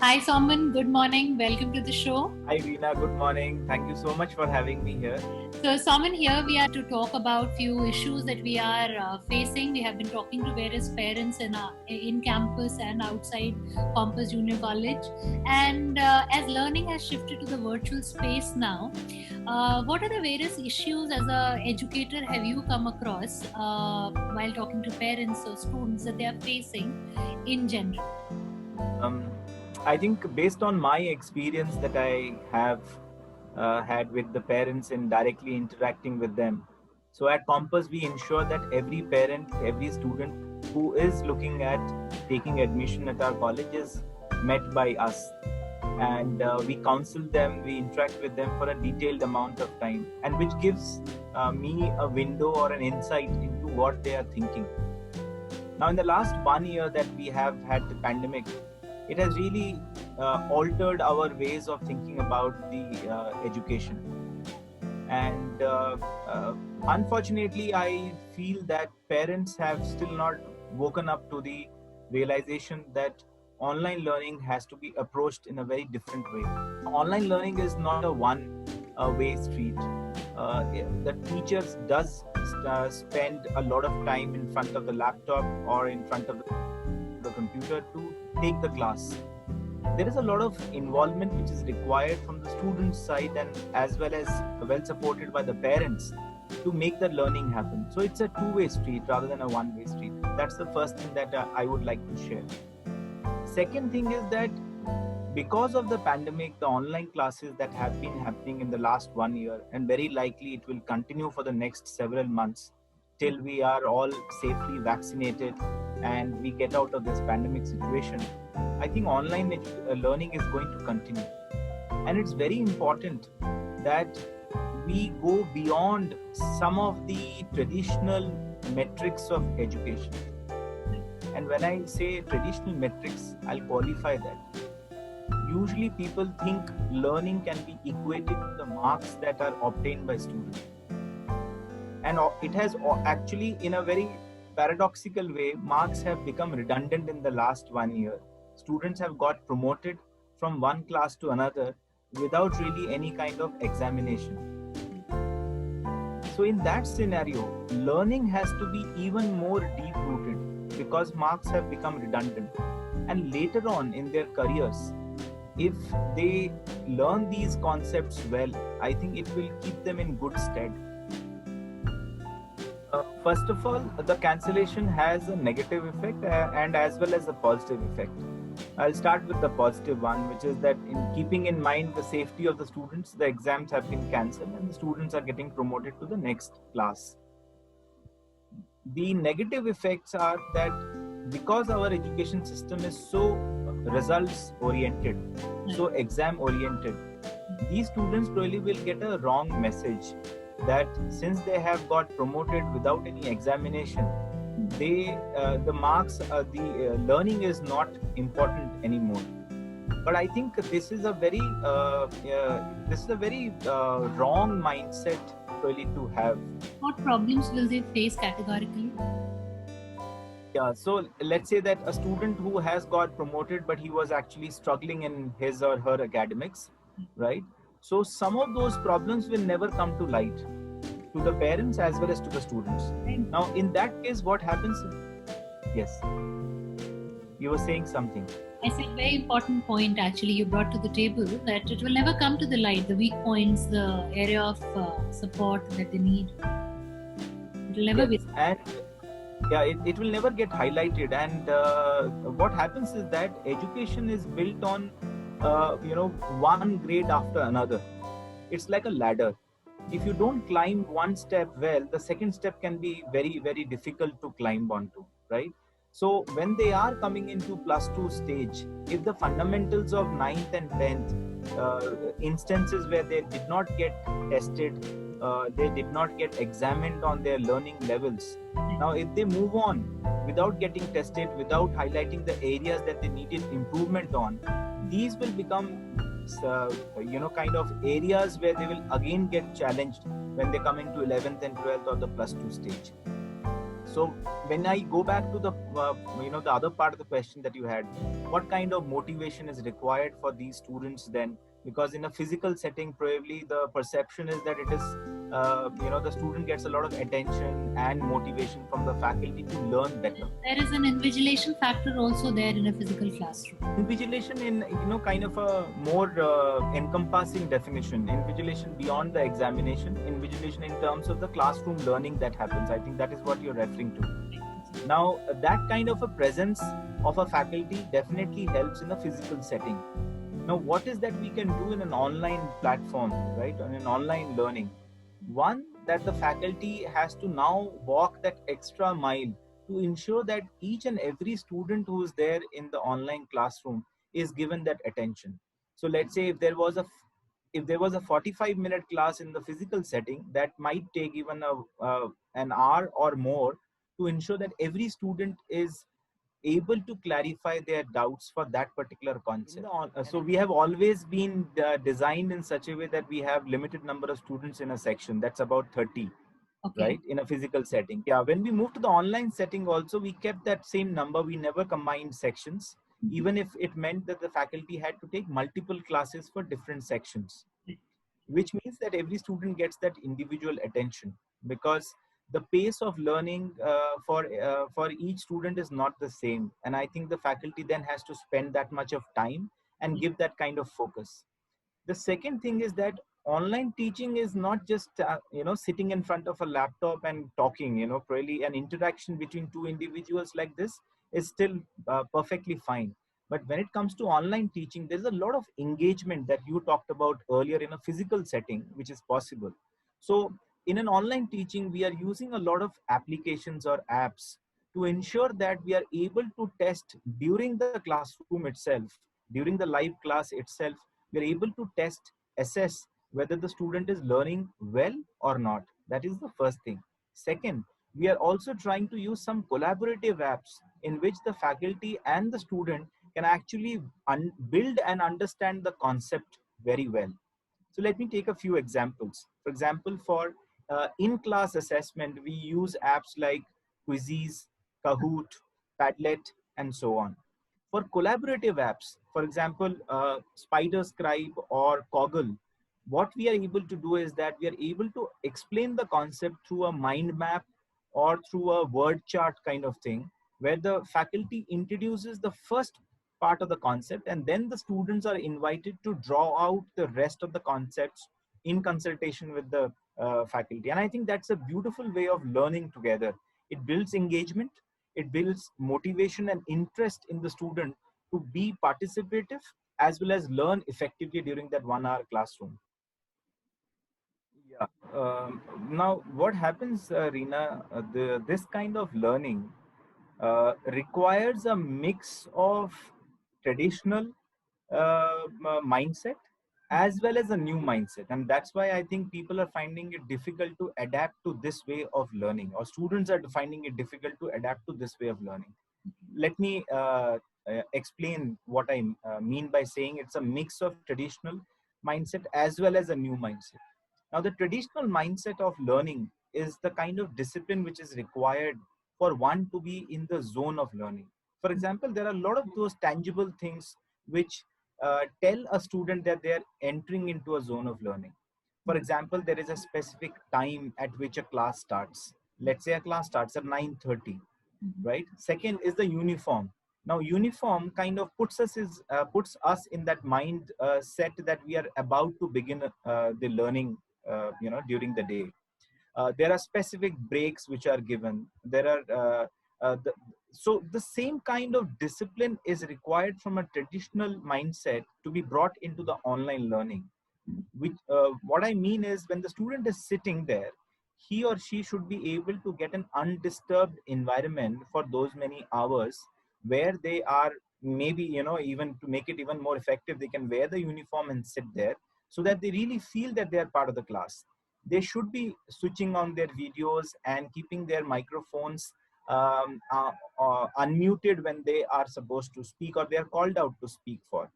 Hi, Soman. Good morning. Welcome to the show. Hi, Veena. Good morning. Thank you so much for having me here. So, Soman, here we are to talk about few issues that we are facing. We have been talking to various parents in campus and outside Compass Junior College. And as learning has shifted to the virtual space now, what are the various issues as a educator have you come across while talking to parents or students that they are facing in general? I think based on my experience that I have had with the parents and directly interacting with them. So at Compass, we ensure that every parent, every student who is looking at taking admission at our college is met by us. And we counsel them, we interact with them for a detailed amount of time, and which gives me a window or an insight into what they are thinking. Now, in the last 1 year that we have had the pandemic, it has really altered our ways of thinking about the education. And unfortunately, I feel that parents have still not woken up to the realization that online learning has to be approached in a very different way. Online learning is not a one-way street. The teachers does spend a lot of time in front of the laptop or in front of the computer to take the class. There is a lot of involvement which is required from the student side and as well supported by the parents to make the learning happen. So it's a two-way street rather than a one-way street. That's the first thing that I would like to share. Second thing is that because of the pandemic, the online classes that have been happening in the last 1 year, and very likely it will continue for the next several months till we are all safely vaccinated and we get out of this pandemic situation, I think online learning is going to continue. And it's very important that we go beyond some of the traditional metrics of education. And when I say traditional metrics, I'll qualify that. Usually people think learning can be equated to the marks that are obtained by students. And it has actually, in a very paradoxical way, marks have become redundant in the last 1 year. Students have got promoted from one class to another without really any kind of examination. So in that scenario, learning has to be even more deep-rooted because marks have become redundant. And later on in their careers, if they learn these concepts well, I think it will keep them in good stead. First of all, the cancellation has a negative effect and as well as a positive effect. I'll start with the positive one, which is that in keeping in mind the safety of the students, the exams have been cancelled and the students are getting promoted to the next class. The negative effects are that because our education system is so results oriented, so exam oriented, these students probably will get a wrong message that since they have got promoted without any examination, the learning is not important anymore. But I think this is a very wrong mindset really to have. What problems will they face categorically? Yeah, so let's say that a student who has got promoted but he was actually struggling in his or her academics, right? So some of those problems will never come to light to the parents as well as to the students. Now, in that case, what happens? Yes, you were saying something. I said very important point actually you brought to the table, that it will never come to the light, the weak points, the area of support that they need. It will never be. And yeah, it will never get highlighted. And what happens is that education is built on one grade after another. It's like a ladder. If you don't climb one step well, the second step can be very, very difficult to climb onto, right? So when they are coming into +2 stage, if the fundamentals of 9th and 10th, instances where they did not get tested, they did not get examined on their learning levels. Now, if they move on without getting tested, without highlighting the areas that they needed improvement on, these will become kind of areas where they will again get challenged when they come into 11th and 12th or the +2 stage. So when I go back to the the other part of the question that you had, what kind of motivation is required for these students then? Because in a physical setting, probably the perception is that it is the student gets a lot of attention and motivation from the faculty to learn better. There is an invigilation factor also there in a physical classroom. Invigilation in kind of a more encompassing definition. Invigilation beyond the examination. Invigilation in terms of the classroom learning that happens. I think that is what you're referring to. Now, that kind of a presence of a faculty definitely helps in a physical setting. Now, what is that we can do in an online platform, right? In an online learning. One, that the faculty has to now walk that extra mile to ensure that each and every student who is there in the online classroom is given that attention. So let's say if there was a 45-minute class in the physical setting, that might take even an hour or more to ensure that every student is able to clarify their doubts for that particular concept. So we have always been designed in such a way that we have limited number of students in a section. That's about 30. Okay. Right, in a physical setting. Yeah, when we moved to the online setting also, we kept that same number. We never combined sections, even if it meant that the faculty had to take multiple classes for different sections, which means that every student gets that individual attention, because the pace of learning for each student is not the same, and I think the faculty then has to spend that much of time and give that kind of focus. The second thing is that online teaching is not just sitting in front of a laptop and talking. Probably an interaction between two individuals like this is still perfectly fine. But when it comes to online teaching, there's a lot of engagement that you talked about earlier in a physical setting, which is possible. So in an online teaching, we are using a lot of applications or apps to ensure that we are able to test during the classroom itself, during the live class itself. We are able to test, assess whether the student is learning well or not. That is the first thing. Second, we are also trying to use some collaborative apps in which the faculty and the student can actually build and understand the concept very well. So let me take a few examples. For example, for in-class assessment, we use apps like Quizzes, Kahoot, Padlet, and so on. For collaborative apps, for example, Spider Scribe or Coggle, what we are able to do is that we are able to explain the concept through a mind map or through a word chart kind of thing, where the faculty introduces the first part of the concept, and then the students are invited to draw out the rest of the concepts in consultation with the faculty. And I think that's a beautiful way of learning together. It builds engagement, it builds motivation and interest in the student to be participative as well as learn effectively during that 1 hour classroom. Yeah. Now, what happens, Reena, this kind of learning requires a mix of traditional mindset as well as a new mindset, and that's why I think people are finding it difficult to adapt to this way of learning, or students are finding it difficult to adapt to this way of learning. Let me explain what I mean by saying it's a mix of traditional mindset as well as a new mindset. Now, the traditional mindset of learning is the kind of discipline which is required for one to be in the zone of learning. For example, there are a lot of those tangible things which tell a student that they are entering into a zone of learning. For example, there is a specific time at which a class starts. Let's say a class starts at 9:30, right? Second is the uniform. Now, uniform kind of puts us in that mind set that we are about to begin the learning, during the day. There are specific breaks which are given. There are so the same kind of discipline is required from a traditional mindset to be brought into the online learning. Which what I mean is, when the student is sitting there, he or she should be able to get an undisturbed environment for those many hours, where they are, maybe, even to make it even more effective, they can wear the uniform and sit there, so that they really feel that they are part of the class. They should be switching on their videos and keeping their microphones unmuted when they are supposed to speak or they are called out to speak for,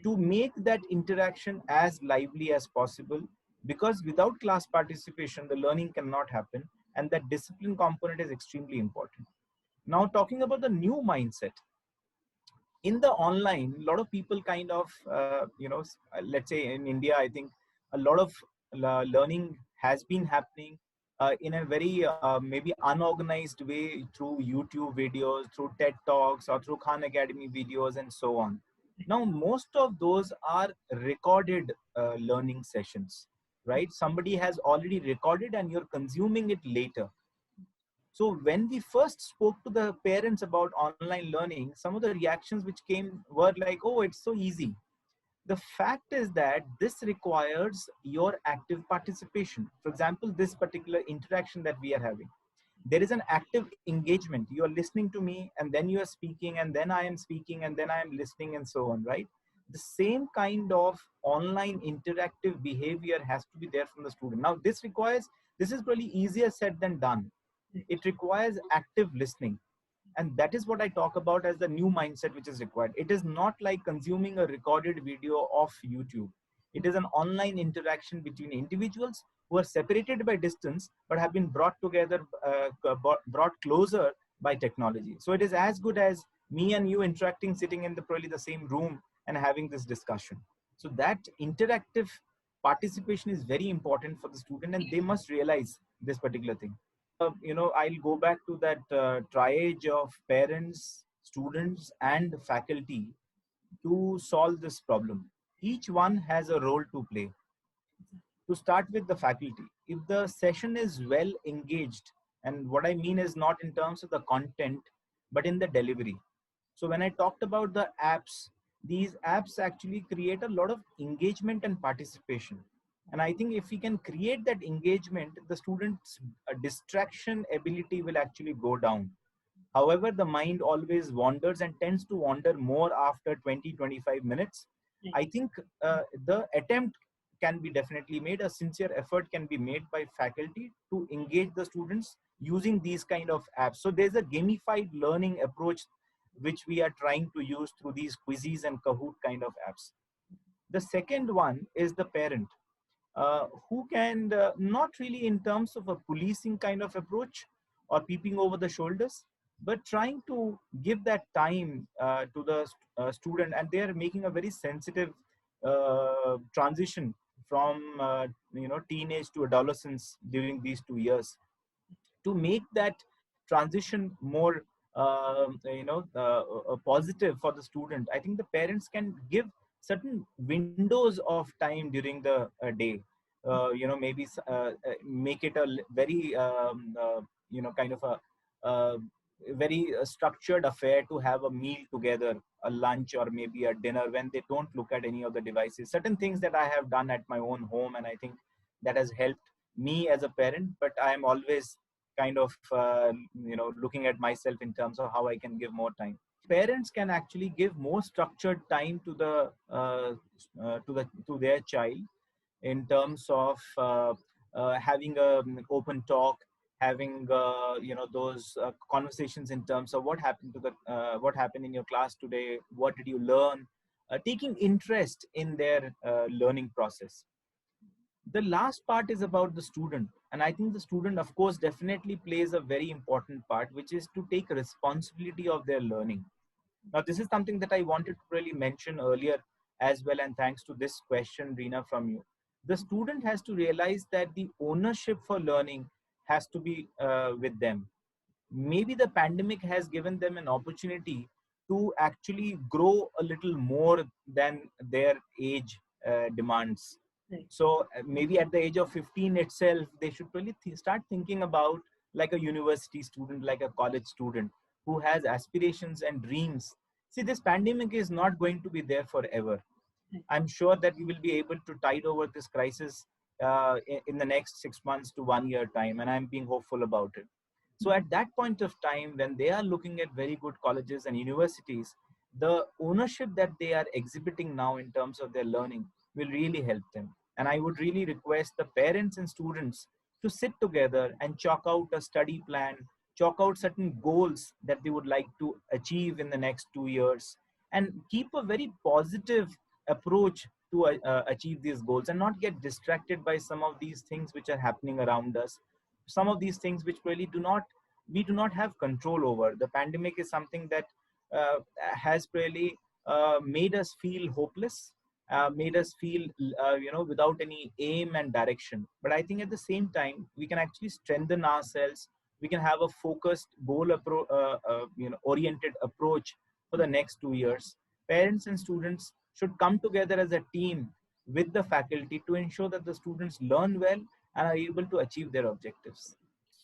to make that interaction as lively as possible, because without class participation the learning cannot happen. and that discipline component is extremely important. Now, talking about the new mindset in the online, a lot of people kind of let's say in India, I think a lot of learning has been happening in a very maybe unorganized way through YouTube videos, through TED Talks, or through Khan Academy videos, and so on. Now most of those are recorded learning sessions, right? Somebody has already recorded and you're consuming it later. So when we first spoke to the parents about online learning, some of the reactions which came were like, oh, it's so easy. The fact is that this requires your active participation. For example, this particular interaction that we are having, there is an active engagement. You are listening to me, and then you are speaking, and then I am speaking, and then I am listening, and so on, right? The same kind of online interactive behavior has to be there from the student. Now this is probably easier said than done. It requires active listening, and that is what I talk about as the new mindset which is required. It is not like consuming a recorded video of YouTube. It is an online interaction between individuals who are separated by distance but have been brought together, brought closer by technology. So it is as good as me and you interacting, sitting in probably the same room and having this discussion. So that interactive participation is very important for the student, and they must realize this particular thing. I'll go back to that triage of parents, students, and faculty to solve this problem. Each one has a role to play. To start with the faculty, if the session is well engaged, and what I mean is not in terms of the content, but in the delivery. So when I talked about the apps, these apps actually create a lot of engagement and participation. And I think if we can create that engagement, the students' distraction ability will actually go down. However, the mind always wanders and tends to wander more after 20-25 minutes. I think the attempt can be definitely made. A sincere effort can be made by faculty to engage the students using these kind of apps. So there's a gamified learning approach which we are trying to use through these quizzes and Kahoot kind of apps. The second one is the parent, who can not really in terms of a policing kind of approach or peeping over the shoulders, but trying to give that time to the student. And they are making a very sensitive transition from teenage to adolescence during these 2 years. To make that transition more positive for the student, I think the parents can give certain windows of time during the day. Maybe make it a very kind of a very structured affair to have a meal together, a lunch or maybe a dinner, when they don't look at any of the devices. Certain things that I have done at my own home, and I think that has helped me as a parent. But I am always kind of looking at myself in terms of how I can give more time. Parents can actually give more structured time to to their child, in terms of having an open talk, having those conversations in terms of what happened to the what happened in your class today, what did you learn, taking interest in their learning process. The last part is about the student, and I think the student, of course, definitely plays a very important part, which is to take responsibility of their learning. Now this is something that I wanted to really mention earlier as well, and thanks to this question, Reena, from you. The student has to realize that the ownership for learning has to be with them. Maybe the pandemic has given them an opportunity to actually grow a little more than their age demands. Right. So maybe at the age of 15 itself, they should really start thinking about, like a university student, like a college student who has aspirations and dreams. See, this pandemic is not going to be there forever. I'm sure that we will be able to tide over this crisis in the next 6 months to 1 year time, and I'm being hopeful about it. So at that point of time, when they are looking at very good colleges and universities, the ownership that they are exhibiting now in terms of their learning will really help them. And I would really request the parents and students to sit together and chalk out a study plan, chalk out certain goals that they would like to achieve in the next 2 years, and keep a very positive approach to achieve these goals, and not get distracted by some of these things which are happening around us. some of these things which really we do not have control over. The pandemic is something that has really made us feel hopeless, made us feel without any aim and direction. But I think at the same time we can actually strengthen ourselves. We can have a focused oriented approach for the next 2 years. Parents and students should come together as a team with the faculty to ensure that the students learn well and are able to achieve their objectives.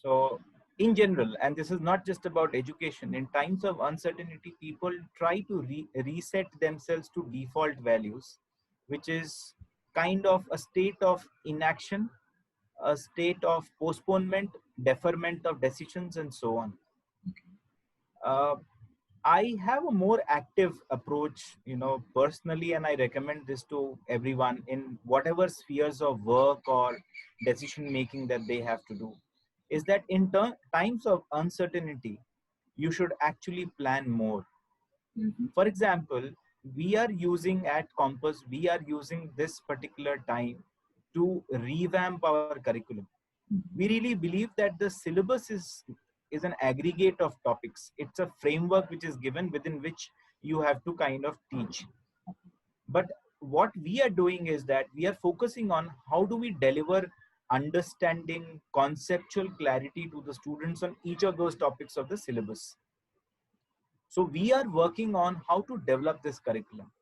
So, in general, and this is not just about education, in times of uncertainty, people try to reset themselves to default values, which is kind of a state of inaction, a state of postponement, deferment of decisions, and so on. Uh, I have a more active approach, personally, and I recommend this to everyone in whatever spheres of work or decision making that they have to do. Is that in times of uncertainty, you should actually plan more. For example, we are using at Compass, we are using this particular time to revamp our curriculum. We really believe that the syllabus is an aggregate of topics. It's a framework which is given within which you have to kind of teach. But what we are doing is that we are focusing on how do we deliver understanding, conceptual clarity to the students on each of those topics of the syllabus. So we are working on how to develop this curriculum.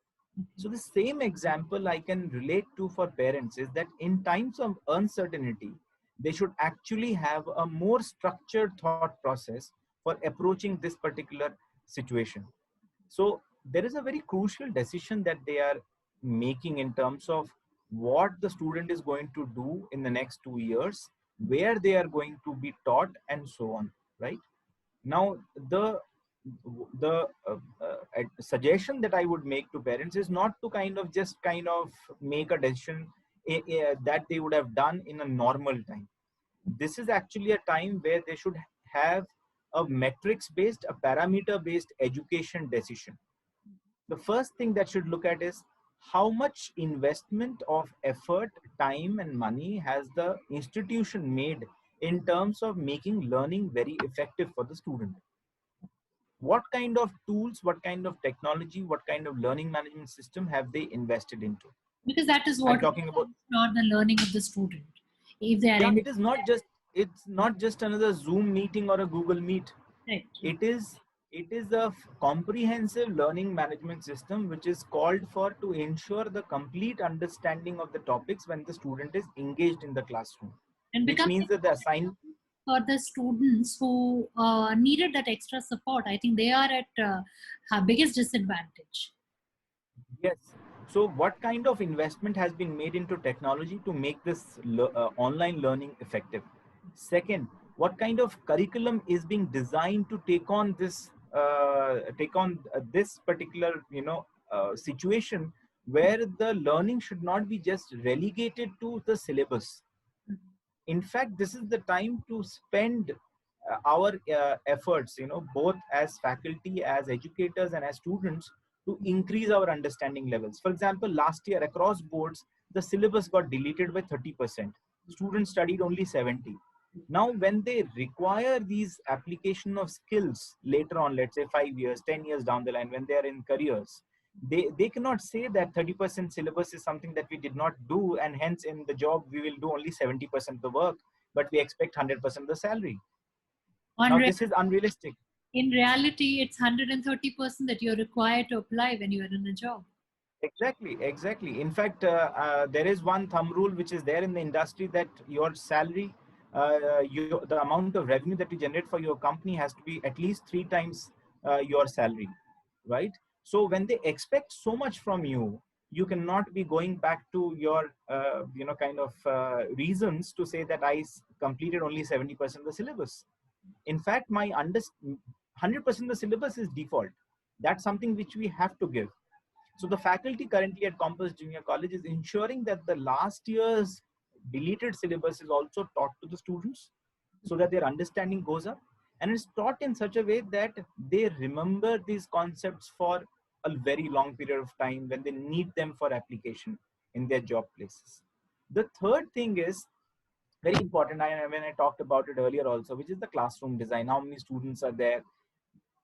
So the same example I can relate to for parents is that in times of uncertainty, they should actually have a more structured thought process for approaching this particular situation. So there is a very crucial decision that they are making in terms of what the student is going to do in the next 2 years, where they are going to be taught, and so on. Right now, the suggestion that I would make to parents is not to kind of make a decision that they would have done in a normal time. This is actually a time where they should have a metrics based, a parameter based education decision. The first thing that should look at is how much investment of effort, time, and money has the institution made in terms of making learning very effective for the student. What kind of tools, what kind of technology, what kind of learning management system have they invested into? Because that is I'm what talking about, not the learning of the student. If they are yeah, it's not just another Zoom meeting or a Google Meet. right. It is a comprehensive learning management system which is called for to ensure the complete understanding of the topics when the student is engaged in the classroom, And which become means that the assignment for the students who needed that extra support, I think they are at our biggest disadvantage. Yes. So, what kind of investment has been made into technology to make this online learning effective? Second, what kind of curriculum is being designed to take on this particular situation where the learning should not be just relegated to the syllabus. In fact, this is the time to spend our efforts, both as faculty, as educators, and as students, to increase our understanding levels. For example, last year across boards, the syllabus got deleted by 30%. Students studied only 70. Now, when they require these application of skills later on, let's say 5 years, 10 years down the line, when they are in careers, they cannot say that 30% syllabus is something that we did not do, and hence in the job we will do only 70% of the work, but we expect 100% of the salary. Now, this is unrealistic. In reality, it's 130% that you're required to apply when you are in a job. Exactly. In fact, there is one thumb rule which is there in the industry that your salary, the amount of revenue that you generate for your company has to be at least 3 times your salary, right? So when they expect so much from you, you cannot be going back to your, reasons to say that I completed only 70% of the syllabus. In fact, 100% of the syllabus is default. That's something which we have to give. So the faculty currently at Compass Junior College is ensuring that the last year's deleted syllabus is also taught to the students so that their understanding goes up. And it's taught in such a way that they remember these concepts for a very long period of time when they need them for application in their job places. The third thing is very important. When I talked about it earlier also, which is the classroom design, how many students are there.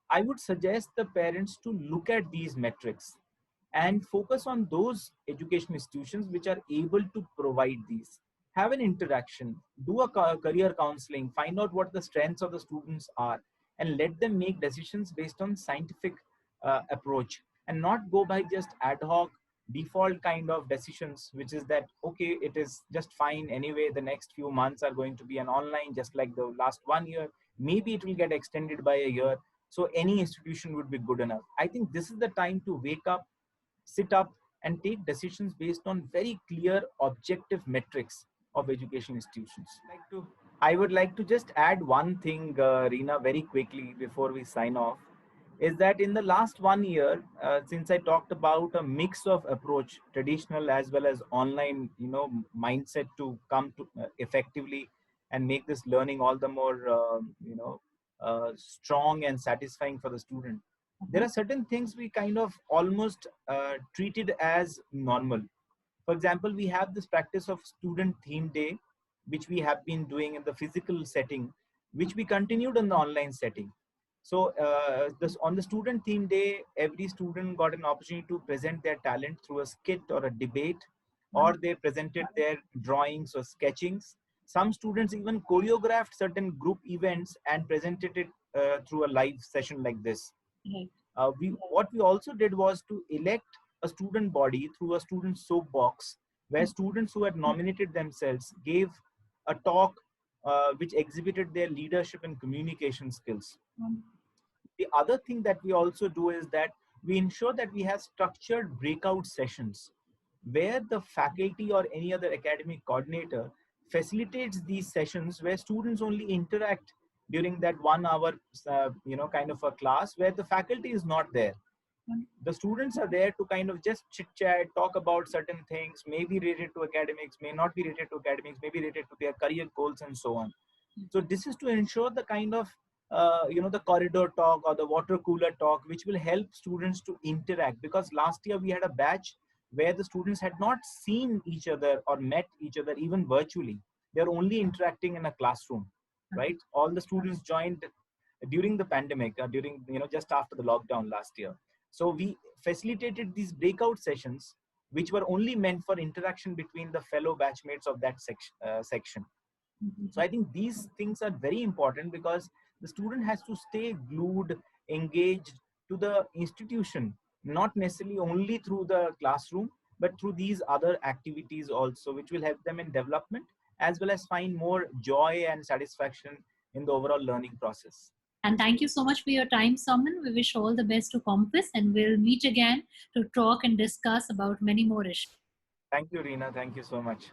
I would suggest the parents to look at these metrics and focus on those education institutions which are able to provide these. Have an interaction, do a career counseling, find out what the strengths of the students are, and let them make decisions based on scientific approach, and not go by just ad hoc default kind of decisions, which is that okay, it is just fine anyway, the next few months are going to be an online just like the last 1 year, maybe it will get extended by a year, so any institution would be good enough. I think this is the time to wake up, sit up, and take decisions based on very clear objective metrics of education institutions. I would like to just add one thing, Reena, very quickly before we sign off, is that in the last 1 year, since I talked about a mix of approach, traditional as well as online, mindset to come to effectively and make this learning all the more, strong and satisfying for the student. There are certain things we kind of almost treated as normal. For example, we have this practice of student theme day, which we have been doing in the physical setting, which we continued in the online setting. So, on the student theme day, every student got an opportunity to present their talent through a skit or a debate, or they presented their drawings or sketchings. Some students even choreographed certain group events and presented it through a live session like this. Right. What we also did was to elect a student body through a student soapbox, where students who had nominated themselves gave a talk which exhibited their leadership and communication skills. The other thing that we also do is that we ensure that we have structured breakout sessions where the faculty or any other academic coordinator facilitates these sessions where students only interact during that 1 hour kind of a class where the faculty is not there. The students are there to kind of just chit chat, talk about certain things, maybe related to academics, may not be related to academics, maybe related to their career goals and so on. So this is to ensure the kind of the corridor talk or the water cooler talk, which will help students to interact. Because last year we had a batch where the students had not seen each other or met each other even virtually. They're only interacting in a classroom, right? All the students joined during the pandemic, during just after the lockdown last year. So we facilitated these breakout sessions, which were only meant for interaction between the fellow batchmates of that section. So I think these things are very important because the student has to stay glued, engaged to the institution, not necessarily only through the classroom, but through these other activities also, which will help them in development as well as find more joy and satisfaction in the overall learning process. And thank you so much for your time, Soman. We wish all the best to Compass, and we'll meet again to talk and discuss about many more issues. Thank you, Reena. Thank you so much.